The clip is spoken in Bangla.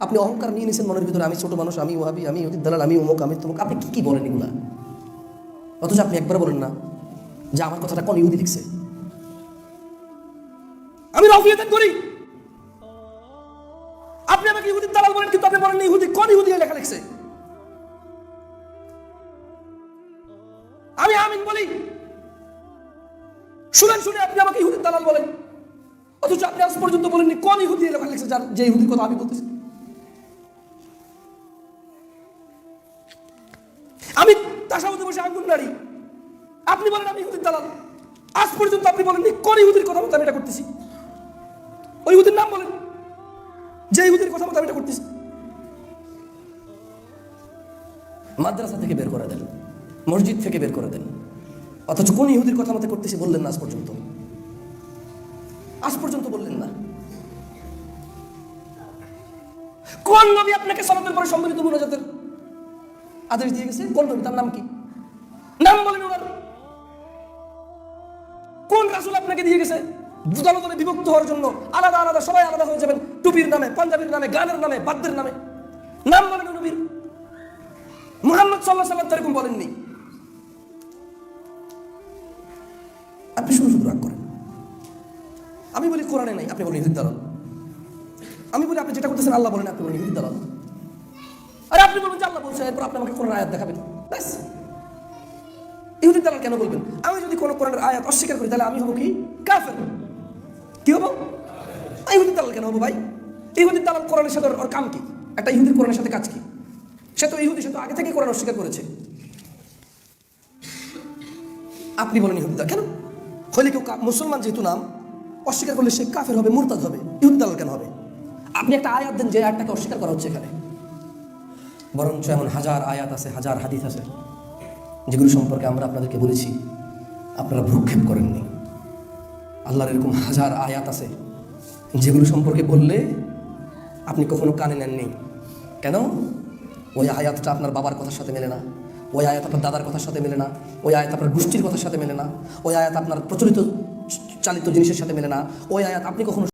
আপনি অহংকার নিয়ে নিয়েছেন মনের ভিতরে, আমি ছোট মানুষ, আমি ওহাবি, আমি ইহুদির দালাল, আমি অমুক, আমি তমুক। আপনি কি বলেন এগুলা? অথচ আপনি একবার বলেন না যে আমার কথাটা কোন ইহুদি লিখছে। আমি রফিয়াত করি, আপনি আমাকে ইহুদির দালাল বলেন, কিন্তু আপনি বলেন না ইহুদি কোন ইহুদি লেখা লিখছে। আমি আমিন বলি, শুনে শুনে আপনি আমাকে ইহুদির দালাল বলেন, অথচ আপনি আজ পর্যন্ত বলেননি কোন ইহুদি লেখা লিখছে যার যে ইহুদির কথা আমি বলতেছি। আমি তাসাউদে বসে আঙ্গুল নাড়ি, আপনি বলেন আমি ইহুদির দালাল। আজ পর্যন্ত আপনি বলেননি কোন ইহুদির কথা মতো আমি এটা করতেছি। ওই ইহুদির নাম বলেন যে ইহুদির কথা মতো আমি এটা করতেছি। মাদ্রাসা থেকে বের করে দেন, মসজিদ থেকে বের করে দেন, অথচ কোন ইহুদির কথা মতো করতেছি বললেন না আজ পর্যন্ত। আজ পর্যন্ত বললেন না। কোন নবী আপনাকে সালাতের পরে সম্মিলিত মুনাজাতের আদেশ দিয়ে গেছে? কোন নবী? তার নাম কি? নাম বলেন ওনার। কোন রাসূল আপনাকে দিয়ে গেছে দলে দলে বিভক্ত হওয়ার জন্য? আলাদা আলাদা সবাই আলাদা হয়ে যাবেন, টুপির নামে, পাঞ্জাবির নামে, গানের নামে, বাদ্যের নামে। নাম বলেন নবীর। মুহাম্মদ সাল্লাল্লাহু আলাইহি ওয়াসাল্লাম এরকম বলেননি। আপনি শুধু শুধু রাগ করেন। আমি বলি কোরআনে নাই, আপনি বলেন ইহুদির দালাল। আমি বলি আপনি যেটা করতেছেন আল্লাহ বলেন, আপনি বলেন ইহুদির দালাল। আরে আপনি বলবেন যে আল্লাহ বলছে, এরপর আপনি আমাকে কোরআন আয়াত দেখাবেন, ব্যাস। ইহুদির দালাল কেন বলবেন? আমি যদি কোনো কোরআনের আয়াত অস্বীকার করি তাহলে আমি হবো কি? কাফের। কি হবো? ইহুদির দালাল কেন হবো ভাই? ইহুদির দালাল কোরআনের সাথে ওর কাম কি? একটা ইহুদির কোরআনের সাথে কাজ কি? সে তো ইহুদি, সে তো আগে থেকে কোরআন অস্বীকার করেছে। আপনি বলেন ইহুদির দালাল কেন? হলে কেউ মুসলমান যেহেতু নাম, অস্বীকার করলে সে কাফের হবে, মুরতাদ হবে। ইহুদির দালাল কেন হবে? আপনি একটা আয়াত দেন যে আয়াতটাকে অস্বীকার করা হচ্ছে এখানে। বরঞ্চ এমন হাজার আয়াত আছে, হাজার হাদিস আছে যেগুলো সম্পর্কে আমরা আপনাদেরকে বলেছি, আপনারা ভ্রুক্ষেপ করেননি। আল্লাহর এরকম হাজার আয়াত আছে যেগুলো সম্পর্কে বললে আপনি কখনো কানে নেননি। কেন? ওই আয়াতটা আপনার বাবার কথার সাথে মেলে না, ওই আয়াত আপনার দাদার কথার সাথে মেলে না, ওই আয়াত আপনার গোষ্ঠীর কথার সাথে মেলে না, ওই আয়াত আপনার প্রচলিত চালিত জিনিসের সাথে মেলে না, ওই আয়াত আপনি কখনো